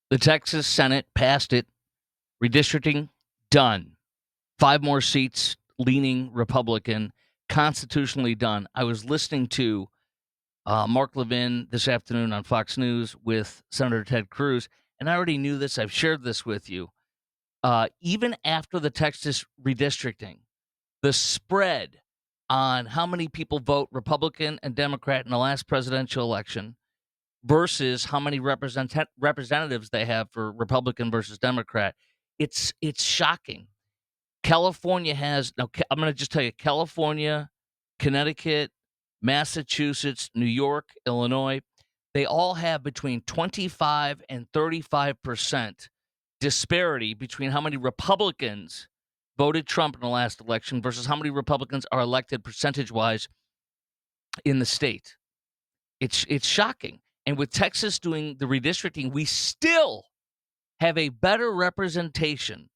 The Texas Senate passed it. Redistricting, done. 5 more seats leaning Republican, constitutionally done. I was listening to Mark Levin this afternoon on Fox News with Senator Ted Cruz, and I already knew this. I've shared this with you. Even after the Texas redistricting, the spread on how many people vote Republican and Democrat in the last presidential election versus how many representatives they have for Republican versus Democrat, it's shocking. California has now. I'm going to just tell you: California, Connecticut, Massachusetts, New York, Illinois. They all have between 25 and 35% disparity between how many Republicans voted Trump in the last election versus how many Republicans are elected percentage-wise in the state. It's shocking. And with Texas doing the redistricting, we still have a better representation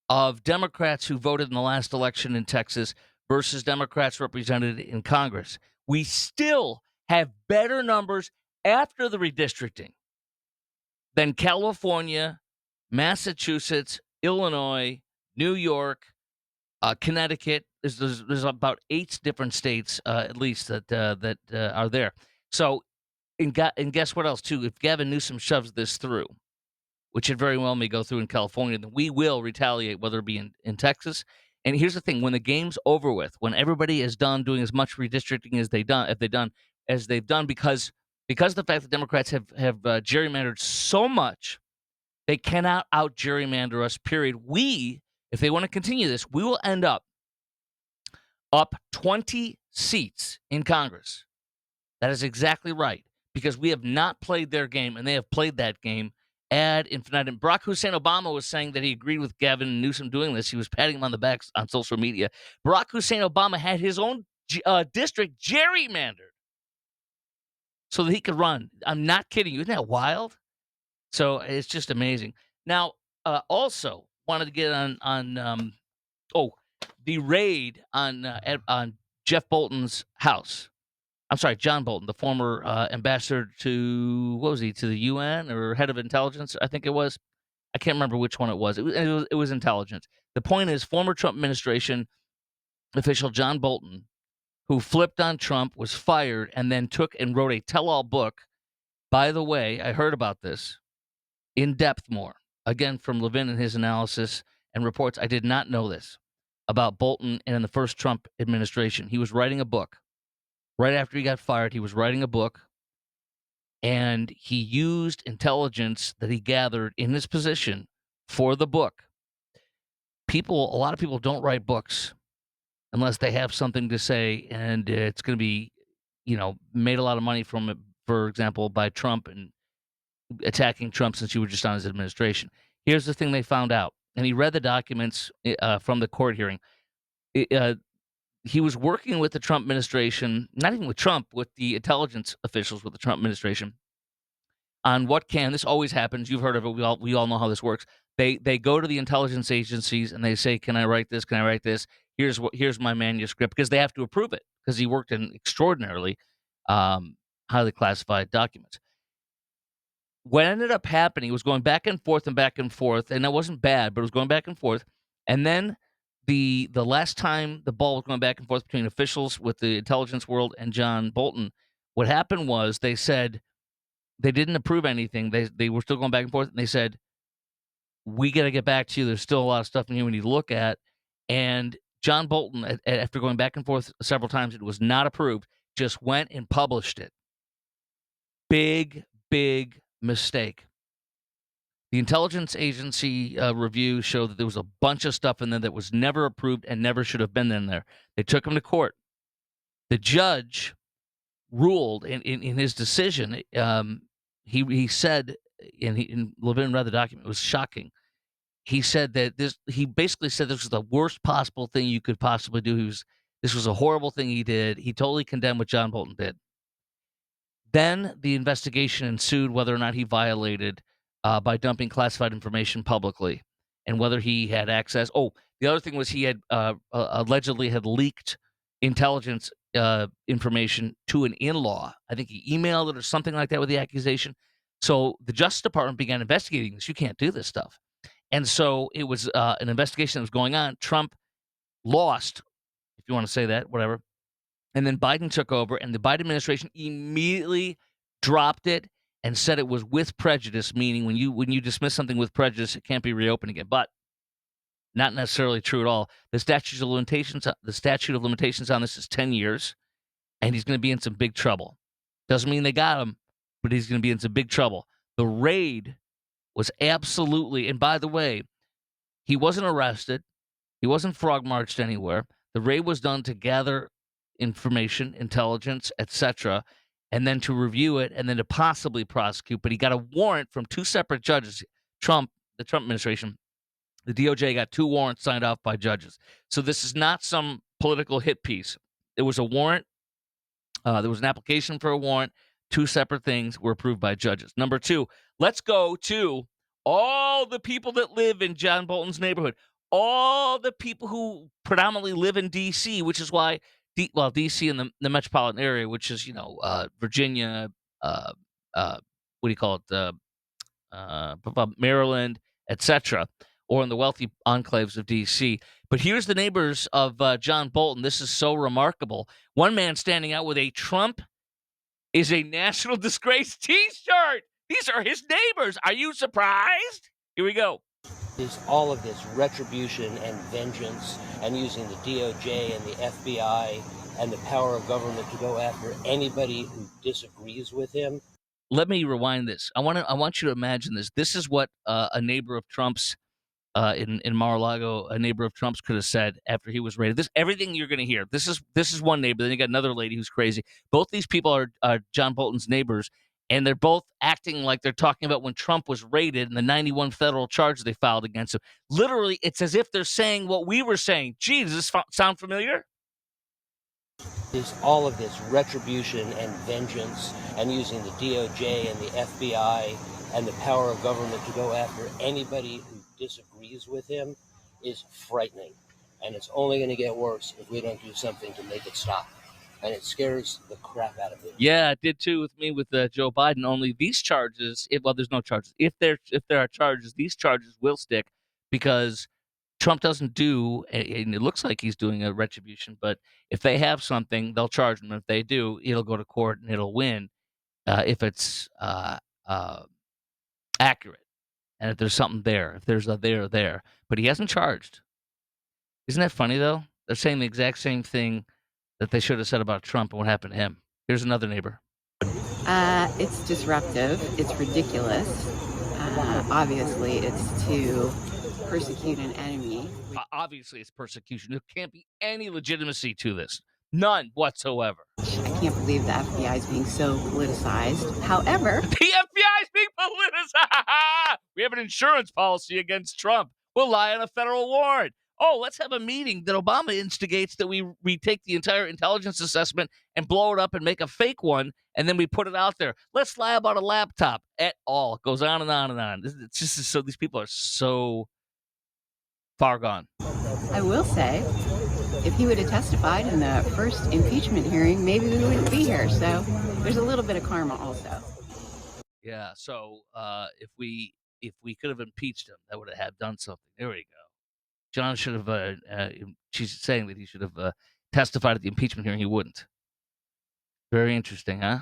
of Democrats who voted in the last election in Texas versus Democrats represented in Congress. We still have better numbers after the redistricting than California, Massachusetts, Illinois, New York, Connecticut. There's about 8 different states, at least, that are there. So, and guess what else, too? If Gavin Newsom shoves this through, which it very well may go through in California, then we will retaliate, whether it be in Texas. And here's the thing: when the game's over with, when everybody is done doing as much redistricting as they've done, because of the fact that Democrats have gerrymandered so much, they cannot out gerrymander us. Period. If they want to continue this, we will end up 20 seats in Congress. That is exactly right, because we have not played their game, and they have played that game ad infinitum. Barack Hussein Obama was saying that he agreed with Gavin Newsom doing this. He was patting him on the back on social media. Barack Hussein Obama had his own district gerrymandered so that he could run. I'm not kidding you. Isn't that wild? So it's just amazing. Now, also wanted to get on the raid on Jeff Bolton's house. I'm sorry, John Bolton, the former ambassador to, what was he, to the UN or head of intelligence, I think it was. I can't remember which one it was. It was intelligence. The point is, former Trump administration official John Bolton, who flipped on Trump, was fired and then took and wrote a tell-all book. By the way, I heard about this in depth more, again, from Levin and his analysis and reports. I did not know this about Bolton and in the first Trump administration. He was writing a book. Right after he got fired, he was writing a book, and he used intelligence that he gathered in his position for the book. A lot of people don't write books unless they have something to say, and it's going to be, made a lot of money from it, for example, by Trump and attacking Trump since you were just on his administration. Here's the thing they found out, and he read the documents from the court hearing. He was working with the Trump administration, not even with Trump, with the intelligence officials with the Trump administration on this always happens. You've heard of it. We all know how this works. They go to the intelligence agencies and they say, "Can I write this? Can I write this? Here's my manuscript," because they have to approve it because he worked in extraordinarily highly classified documents. What ended up happening was going back and forth, and that wasn't bad, but it was going back and forth. And then the last time the ball was going back and forth between officials with the intelligence world and John Bolton, what happened was they said they didn't approve anything. They were still going back and forth, and they said, "We got to get back to you. There's still a lot of stuff in here we need to look at." And John Bolton, after going back and forth several times, it was not approved, just went and published it. Big mistake. The intelligence agency review showed that there was a bunch of stuff in there that was never approved and never should have been in there. They took him to court. The judge ruled in his decision. He said, and Levin read the document. It was shocking. He said that he basically said this was the worst possible thing you could possibly do. This was a horrible thing he did. He totally condemned what John Bolton did. Then the investigation ensued whether or not he violated by dumping classified information publicly and whether he had access. Oh, the other thing was he had allegedly had leaked intelligence information to an in-law. I think he emailed it or something like that with the accusation. So the Justice Department began investigating this. You can't do this stuff. And so it was an investigation that was going on. Trump lost, if you want to say that, whatever. And then Biden took over, and the Biden administration immediately dropped it and said it was with prejudice, meaning when you dismiss something with prejudice, it can't be reopened again. But not necessarily true at all. The statute of limitations on this is 10 years, and he's going to be in some big trouble. Doesn't mean they got him, but he's going to be in some big trouble. The raid was absolutely, and by the way, he wasn't arrested. He wasn't frog marched anywhere. The raid was done to gather information, intelligence, etc., and then to review it and then to possibly prosecute. But he got a warrant from two separate judges. The Trump administration, the DOJ got 2 warrants signed off by judges. So this is not some political hit piece. There was a warrant. There was an application for a warrant. 2 separate things were approved by judges. Number 2, let's go to all the people that live in John Bolton's neighborhood. All the people who predominantly live in D.C., which is why, D.C. and the metropolitan area, which is, Virginia, what do you call it, Maryland, etc., or in the wealthy enclaves of D.C. But here's the neighbors of John Bolton. This is so remarkable. One man standing out with a "Trump is a national disgrace" T-shirt. These are his neighbors. Are you surprised? Here we go. Is all of this retribution and vengeance and using the DOJ and the FBI and the power of government to go after anybody who disagrees with him. Let me rewind this. I want you to imagine this. This is what a neighbor of Trump's in Mar-a-Lago, a neighbor of Trump's could have said after he was raided. Everything you're going to hear. This is one neighbor. Then you got another lady who's crazy. Both these people are John Bolton's neighbors, and they're both acting like they're talking about when Trump was raided and the 91 federal charges they filed against him. Literally, it's as if they're saying what we were saying. Gee, does this sound familiar? Is all of this retribution and vengeance and using the DOJ and the FBI and the power of government to go after anybody who disagrees with him is frightening. And it's only going to get worse if we don't do something to make it stop. And it scares the crap out of me. Yeah, it did too with me with Joe Biden. Only these charges, there's no charges. If there are charges, these charges will stick because Trump doesn't do, and it looks like he's doing a retribution, but if they have something, they'll charge him. If they do, it'll go to court and it'll win if it's accurate. And if there's something there, if there's a there. But he hasn't charged. Isn't that funny, though? They're saying the exact same thing that they should have said about Trump and what happened to him. Here's another neighbor. It's disruptive. It's ridiculous. Obviously, it's to persecute an enemy. Obviously, it's persecution. There can't be any legitimacy to this. None whatsoever. I can't believe the FBI is being so politicized. However, the FBI is being politicized. We have an insurance policy against Trump. We'll lie on a federal warrant. Oh, let's have a meeting that Obama instigates that we take the entire intelligence assessment and blow it up and make a fake one, and then we put it out there. Let's lie about a laptop at all. It goes on and on and on. It's just so these people are so far gone. I will say, if he would have testified in the first impeachment hearing, maybe we wouldn't be here. So there's a little bit of karma also. Yeah. So if we could have impeached him, that would have done something. There we go. John should have. She's saying that he should have testified at the impeachment hearing. He wouldn't. Very interesting, huh?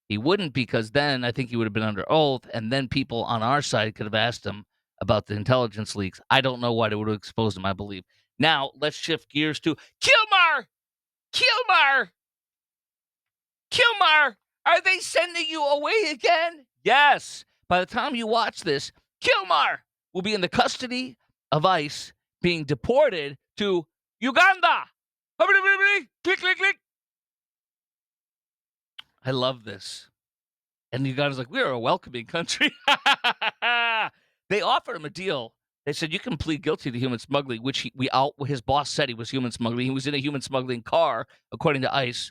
He wouldn't because then I think he would have been under oath, and then people on our side could have asked him about the intelligence leaks. I don't know why they would have exposed him, I believe. Now, let's shift gears to Kilmar! Kilmar! Kilmar! Are they sending you away again? Yes. By the time you watch this, Kilmar will be in the custody of ICE being deported to Uganda. Click, click, click. I love this. And Uganda's like, we are a welcoming country. They offered him a deal. They said, you can plead guilty to human smuggling, which his boss said he was human smuggling. He was in a human smuggling car, according to ICE.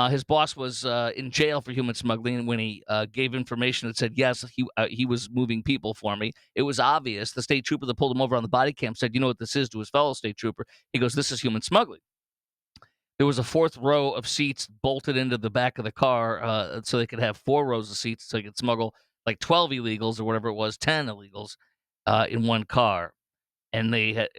His boss was in jail for human smuggling, and when he gave information that said, yes, he was moving people for me, it was obvious. The state trooper that pulled him over on the body cam said, you know what this is, to his fellow state trooper. He goes, this is human smuggling. There was a 4th row of seats bolted into the back of the car so they could have 4 rows of seats so they could smuggle like 12 illegals or whatever it was, 10 illegals in one car. And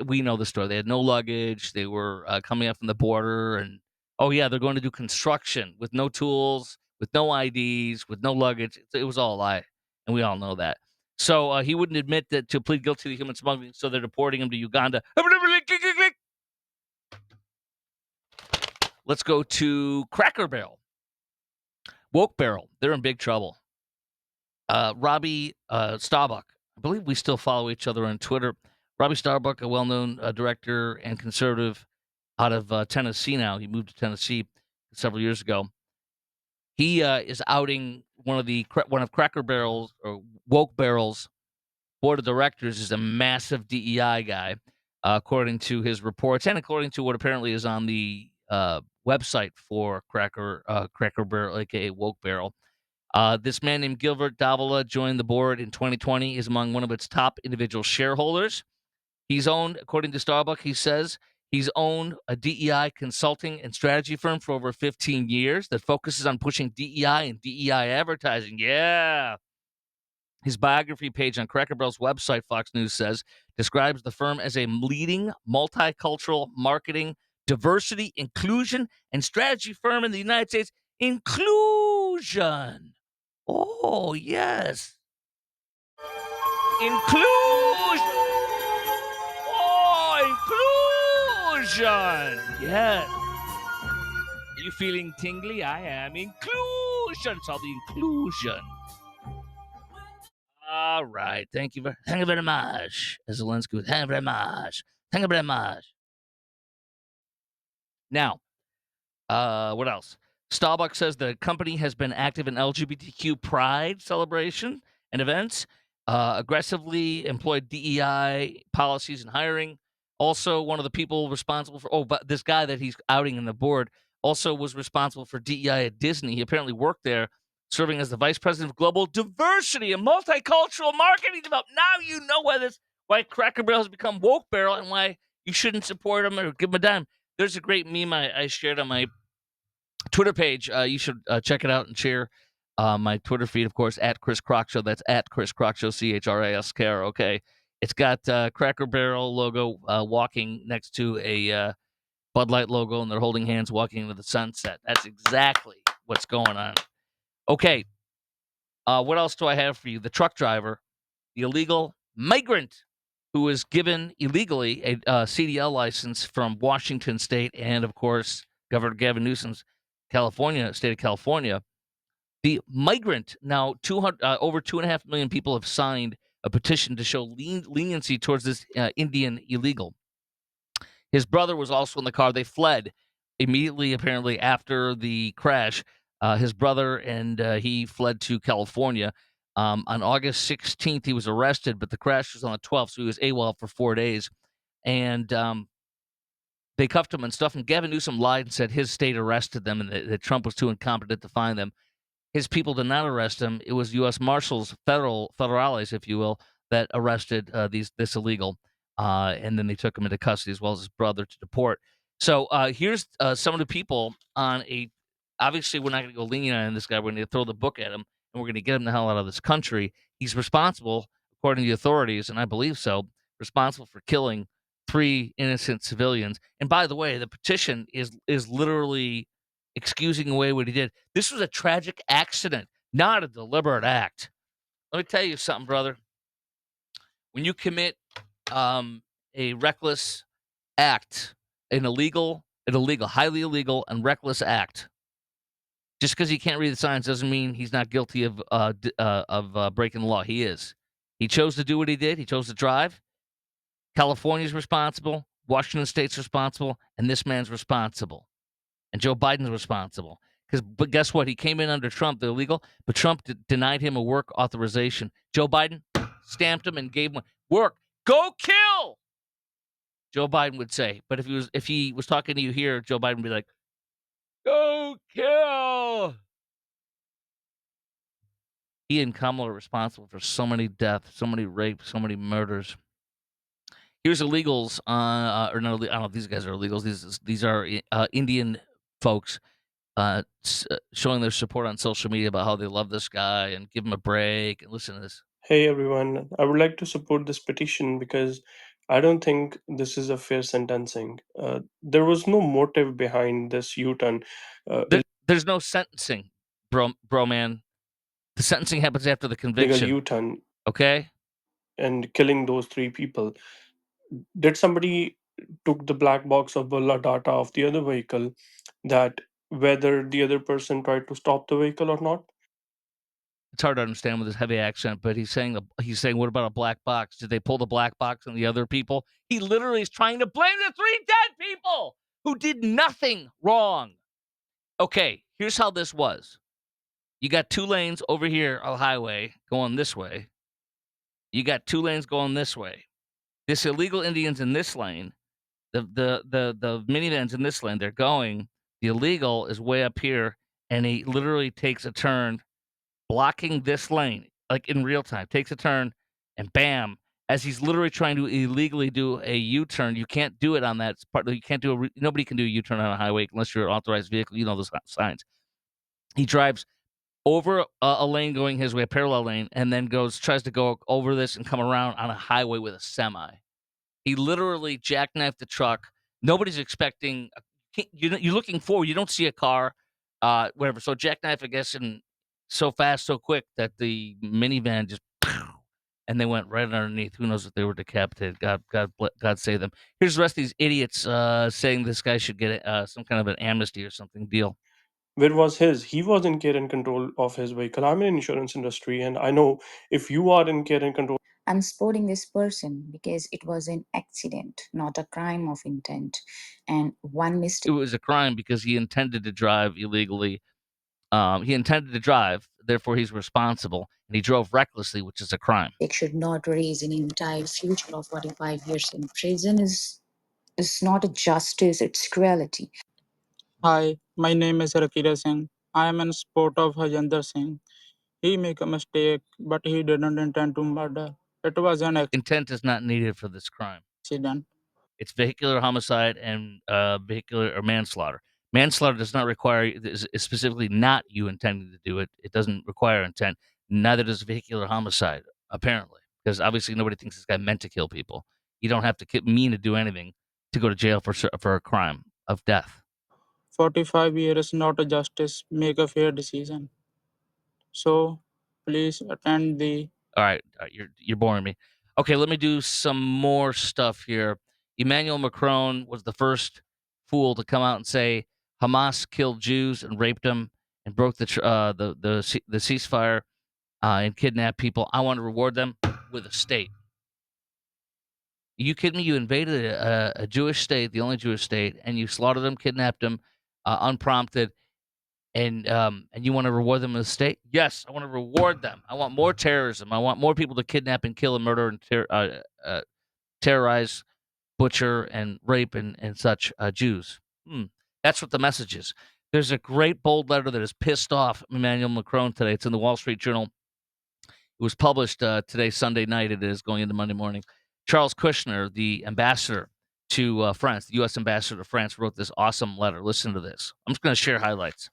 we know the story. They had no luggage. They were coming up from the border, and oh yeah, they're going to do construction with no tools, with no IDs, with no luggage. It was all a lie, and we all know that. So he wouldn't admit that to plead guilty to human smuggling, so they're deporting him to Uganda. Let's go to Cracker Barrel, Woke Barrel. They're in big trouble. Robbie Starbuck. I believe we still follow each other on Twitter. Robbie Starbuck, a well-known director and conservative out of Tennessee now. He moved to Tennessee several years ago. He is outing one of Cracker Barrel's or Woke Barrel's board of directors is a massive DEI guy, according to his reports and according to what apparently is on the website for Cracker Barrel, aka Woke Barrel. This man named Gilbert Davila joined the board in 2020. Is among one of its top individual shareholders. He's owned, according to Starbucks, he says he's owned a DEI consulting and strategy firm for over 15 years that focuses on pushing DEI and DEI advertising. Yeah. His biography page on Cracker Barrel's website, Fox News says, describes the firm as a leading multicultural marketing, diversity, inclusion, and strategy firm in the United States. Inclusion. Oh, yes. Inclusion. Oh, inclusion. Yes. Are you feeling tingly? I am. Inclusion. It's all the inclusion. All right. Thank you very much. As Zelensky, thank you very much. Thank you very much. Now, what else? Starbucks says the company has been active in LGBTQ pride celebration and events, aggressively employed DEI policies and hiring. Also, one of the people responsible for but this guy that he's outing in the board also was responsible for DEI at Disney. He apparently worked there, serving as the vice president of global diversity and multicultural marketing development. Now you know why Cracker Barrel has become Woke Barrel and why you shouldn't support him or give him a dime. There's a great meme I shared on my Twitter page. You should check it out and share my Twitter feed, of course, at Chris Crock Show. That's at Chris Crock Show, CHRASKR. It's got Cracker Barrel logo walking next to a Bud Light logo, and they're holding hands walking into the sunset. That's exactly what's going on. Okay, what else do I have for you? The truck driver, the illegal migrant who was given illegally a CDL license from Washington State and, of course, Governor Gavin Newsom's state of California. The migrant, now over 2.5 million people have signed a petition to show leniency towards this Indian illegal. His brother was also in the car. They fled immediately, apparently, after the crash. His brother and he fled to California. On August 16th, he was arrested, but the crash was on the 12th, so he was AWOL for 4 days. And they cuffed him and stuff. And Gavin Newsom lied and said his state arrested them and that Trump was too incompetent to find them. His people did not arrest him. It was U.S. Marshals, federales, if you will, that arrested this illegal. And then they took him into custody as well as his brother to deport. So here's some of the people on a. Obviously, we're not going to go lenient on this guy. We're going to throw the book at him, and we're going to get him the hell out of this country. He's responsible, according to the authorities, and I believe so, responsible for killing 3 innocent civilians. And by the way, the petition is literally excusing away what he did. This was a tragic accident, not a deliberate act. Let me tell you something, brother. When you commit a reckless act, an illegal, highly illegal, and reckless act, just because he can't read the signs doesn't mean he's not guilty of breaking the law. He is. He chose to do what he did. He chose to drive. California's responsible. Washington State's responsible. And this man's responsible. And Joe Biden's responsible. But guess what? He came in under Trump, the illegal, but Trump denied him a work authorization. Joe Biden stamped him and gave him work. Go kill, Joe Biden would say. But if he was talking to you here, Joe Biden would be like, go kill. He and Kamala are responsible for so many deaths, so many rapes, so many murders. Here's illegals, or no, I don't know if these guys are illegals. These are Indian folks showing their support on social media about how they love this guy and give him a break. And listen to this. Hey everyone, I would like to support this petition because I don't think this is a fair sentencing. There was no motive behind this U-turn. There's no sentencing, bro, man. The sentencing happens after the Illegal conviction. U-turn Okay. and killing those three people. Did somebody took the black box of the data of the other vehicle that whether the other person tried to stop the vehicle or not? It's hard to understand with his heavy accent, but he's saying, what about a black box? Did they pull the black box on the other people? He literally is trying to blame the 3 dead people who did nothing wrong. Okay, here's how this was. You got 2 lanes over here on the highway going this way. You got 2 lanes going this way. This illegal Indian's in this lane. The minivan's in this lane. They're going. The illegal is way up here, and he literally takes a turn blocking this lane, like in real time, takes a turn and bam, as he's literally trying to illegally do a U-turn. You can't do it on that part. You can't do nobody can do a U-turn on a highway unless you're an authorized vehicle. You know those signs. He drives over a lane going his way, a parallel lane, and then tries to go over this and come around on a highway with a semi. He literally jackknifed the truck. Nobody's expecting. You're looking forward. You don't see a car, whatever. So jackknife, I guess, and so fast, so quick that the minivan just, and they went right underneath. Who knows if they were decapitated? God save them. Here's the rest of these idiots saying this guy should get some kind of an amnesty or something deal. Where was his? He was in care and control of his vehicle. I'm in insurance industry, and I know if you are in care and control. I'm supporting this person because it was an accident, not a crime of intent. And one It was a crime because he intended to drive illegally. He intended to drive, therefore he's responsible, and he drove recklessly, which is a crime. mistake should not raise an entire future of 45 years in prison is not a justice, it's cruelty. Hi, my name is Rakira Singh. I am in support of Hajender Singh. He make a mistake, but he didn't intend to murder. It was an Intent is not needed for this crime. accident. It's vehicular homicide and vehicular or manslaughter. Manslaughter does not require is specifically not you intending to do it. It doesn't require intent. Neither does vehicular homicide, apparently, because obviously nobody thinks this guy meant to kill people. You don't have to mean to do anything to go to jail for a crime of death. 45 years not a justice. Make a fair decision. So, please attend the. All right, you're boring me. Okay, let me do some more stuff here. Emmanuel Macron was the first fool to come out and say Hamas killed Jews and raped them and broke the ceasefire and kidnapped people. I want to reward them with a state. Are you kidding me? You invaded a Jewish state, the only Jewish state, and you slaughtered them, kidnapped them, unprompted, and you want to reward them with a state? Yes, I want to reward them. I want more terrorism. I want more people to kidnap and kill and murder and terrorize, butcher, and rape and such Jews. That's what the message is. There's a great bold letter that has pissed off Emmanuel Macron today. It's in the Wall Street Journal. It was published today, Sunday night. It is going into Monday morning. Charles Kushner, the ambassador to France, the U.S. ambassador to France, wrote this awesome letter. Listen to this. I'm just going to share highlights.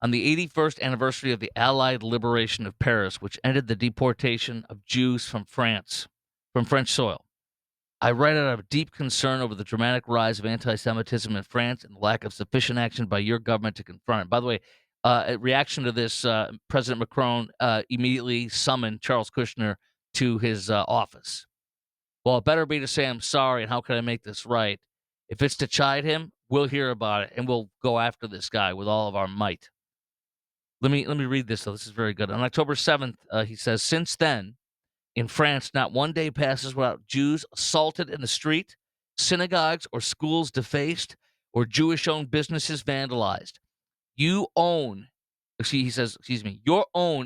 On the 81st anniversary of the Allied liberation of Paris, which ended the deportation of Jews from France, from French soil, I write out of deep concern over the dramatic rise of anti-Semitism in France and the lack of sufficient action by your government to confront it. By the way, in reaction to this, President Macron immediately summoned Charles Kushner to his office. Well, it better be to say I'm sorry and how can I make this right. If it's to chide him, we'll hear about it and we'll go after this guy with all of our might. Let me read this, though. This is very good. On October 7th, he says, since then, in France, not one day passes without Jews assaulted in the street, synagogues or schools defaced, or Jewish-owned businesses vandalized. Your own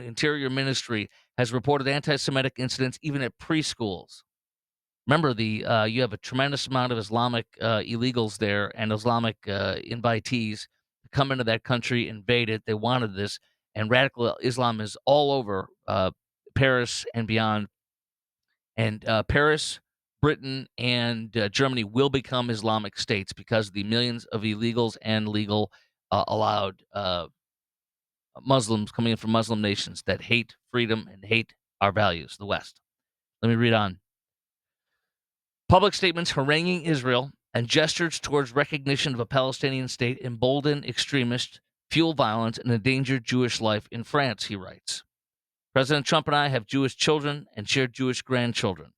Interior Ministry has reported anti-Semitic incidents even at preschools. Remember, you have a tremendous amount of Islamic illegals there and Islamic invitees to come into that country, invade it. They wanted this, and radical Islam is all over Paris and beyond. And Paris Britain and Germany will become Islamic states because of the millions of illegals and legal allowed Muslims coming in from Muslim nations that hate freedom and hate our values, the West. Let me read on. Public statements haranguing Israel and gestures towards recognition of a Palestinian state embolden extremists, fuel violence, and endanger Jewish life in France, he writes. President Trump and I have Jewish children and share Jewish grandchildren.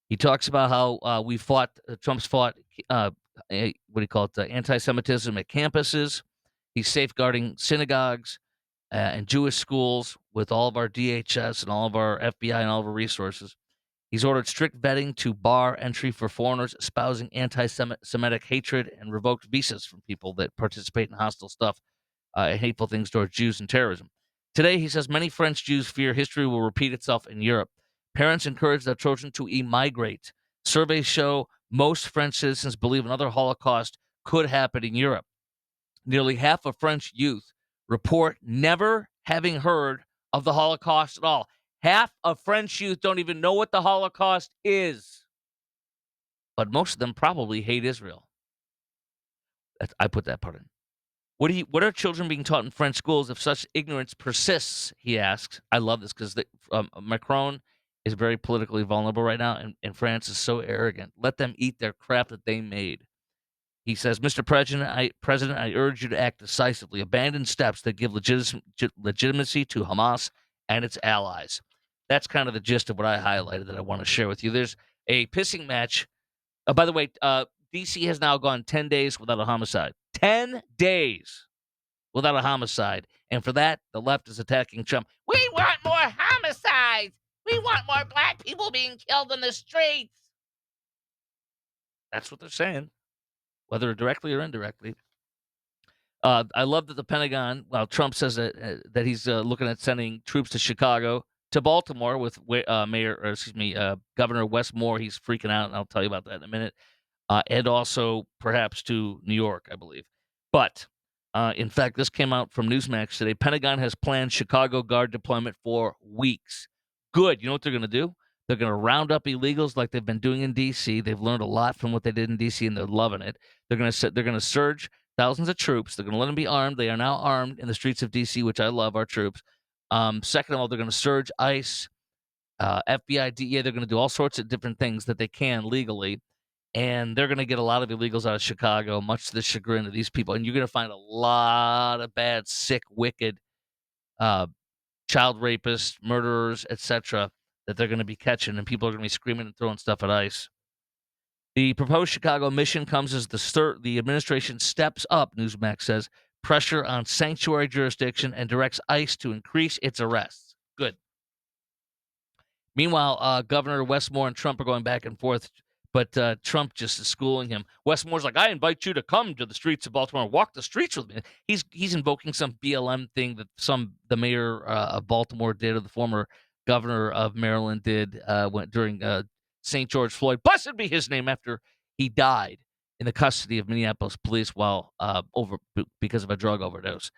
He talks about how we fought, Trump's fought, anti-Semitism at campuses. He's safeguarding synagogues and Jewish schools with all of our DHS and all of our FBI and all of our resources. He's ordered strict vetting to bar entry for foreigners espousing anti-Semitic hatred and revoked visas from people that participate in hostile stuff, hateful things towards Jews and terrorism. Today, he says many French Jews fear history will repeat itself in Europe. Parents encourage their children to emigrate. Surveys show most French citizens believe another Holocaust could happen in Europe. Nearly half of French youth report never having heard of the Holocaust at all. Half of French youth don't even know what the Holocaust is. But most of them probably hate Israel. I put that part in. What are children being taught in French schools if such ignorance persists? He asks. I love this because Macron is very politically vulnerable right now, and France is so arrogant. Let them eat their crap that they made. He says, Mr. President, I urge you to act decisively. Abandon steps that give legitimacy to Hamas and its allies. That's kind of the gist of what I highlighted that I want to share with you. There's a pissing match. By the way, D.C. has now gone 10 days without a homicide. 10 days without a homicide. And for that, the left is attacking Trump. We want more homicides. We want more black people being killed in the streets. That's what they're saying, whether directly or indirectly. I love that the Pentagon, well, Trump says that he's looking at sending troops to Chicago, to Baltimore with Governor Wes Moore. He's freaking out, and I'll tell you about that in a minute. And also perhaps to New York, I believe. But in fact, this came out from Newsmax today. Pentagon has planned Chicago Guard deployment for weeks. Good. You know what they're going to do? They're going to round up illegals like they've been doing in D.C. They've learned a lot from what they did in D.C. and they're loving it. They're going to surge thousands of troops. They're going to let them be armed. They are now armed in the streets of D.C., which I love, our troops. Second of all, they're going to surge ICE, FBI, DEA. They're going to do all sorts of different things that they can legally. And they're going to get a lot of illegals out of Chicago, much to the chagrin of these people. And you're going to find a lot of bad, sick, wicked child rapists, murderers, etc., that they're going to be catching, and people are going to be screaming and throwing stuff at ICE. The proposed Chicago mission comes as the administration steps up, Newsmax says, pressure on sanctuary jurisdiction and directs ICE to increase its arrests. Good. Meanwhile, Governor Wes Moore and Trump are going back and forth, but Trump just is schooling him. Wes Moore's like, I invite you to come to the streets of Baltimore, walk the streets with me. He's invoking some BLM thing that the mayor of Baltimore did, or the former governor of Maryland did during St. George Floyd. Blessed be his name, after he died in the custody of Minneapolis police while because of a drug overdose.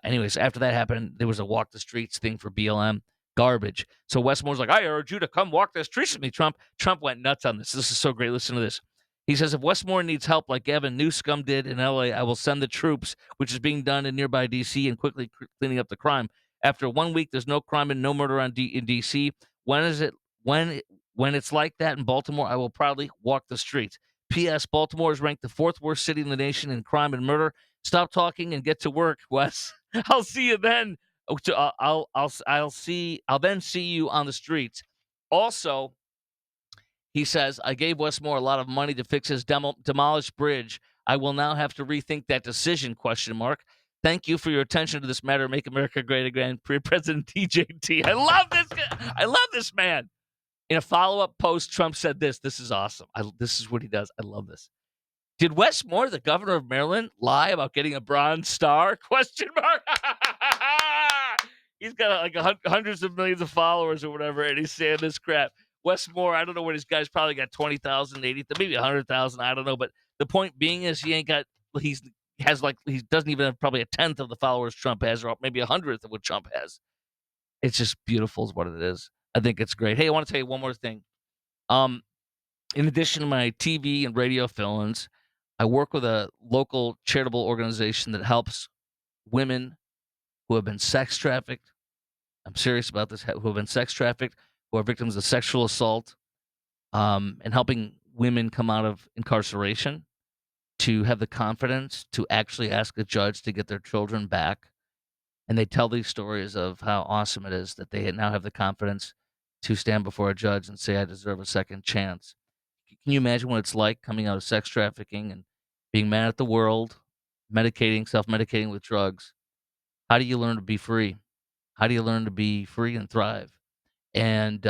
Anyways, after that happened, there was a walk the streets thing for BLM. Garbage. So Wes Moore's like, I urge you to come walk the streets with me, Trump. Trump went nuts on this. This is so great. Listen to this. He says, if Wes Moore needs help like Gavin Newsom did in L.A., I will send the troops, which is being done in nearby D.C., and quickly cleaning up the crime. After 1 week, there's no crime and no murder in D.C. When it's like that in Baltimore, I will proudly walk the streets. P.S. Baltimore is ranked the 4th worst city in the nation in crime and murder. Stop talking and get to work, Wes. I'll see you then. I'll then see you on the streets. Also, he says, I gave Wes Moore a lot of money to fix his demolished bridge. I will now have to rethink that decision, ? Thank you for your attention to this matter. Make America great again. President TJT. I love this guy. I love this man. In a follow-up post, Trump said this. This is awesome. This is what he does. I love this. Did Wes Moore, the governor of Maryland, lie about getting a Bronze Star? ? He's got like hundreds of millions of followers or whatever, and he's saying this crap. Wes Moore, I don't know what his guy's probably got 20,000, 80, maybe 100,000. I don't know, but the point being is he doesn't even have probably a tenth of the followers Trump has, or maybe 100th of what Trump has. It's just beautiful, is what it is. I think it's great. Hey, I want to tell you one more thing. In addition to my TV and radio fill-ins, I work with a local charitable organization that helps women who have been sex trafficked. I'm serious about this, who have been sex trafficked, who are victims of sexual assault, and helping women come out of incarceration to have the confidence to actually ask a judge to get their children back. And they tell these stories of how awesome it is that they now have the confidence to stand before a judge and say, I deserve a second chance. Can you imagine what it's like coming out of sex trafficking and being mad at the world, self medicating with drugs? How do you learn to be free? How do you learn to be free and thrive? And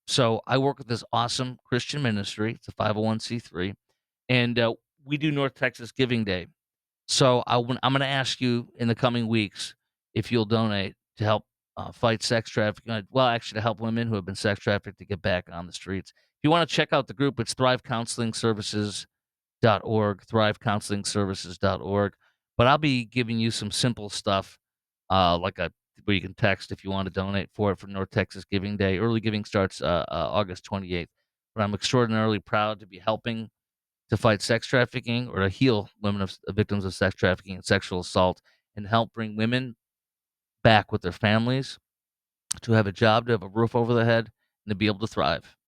so I work with this awesome Christian ministry. It's a 501c3, and we do North Texas Giving Day. So I'm going to ask you in the coming weeks if you'll donate to help fight sex trafficking. Well, actually, to help women who have been sex trafficked to get back on the streets. If you want to check out the group, it's thrivecounselingservices.org, thrivecounselingservices.org. But I'll be giving you some simple stuff, like a where you can text if you want to donate for it for North Texas Giving Day. Early giving starts August 28th. But I'm extraordinarily proud to be helping to fight sex trafficking or to heal women of victims of sex trafficking and sexual assault and help bring women back with their families, to have a job, to have a roof over their head, and to be able to thrive.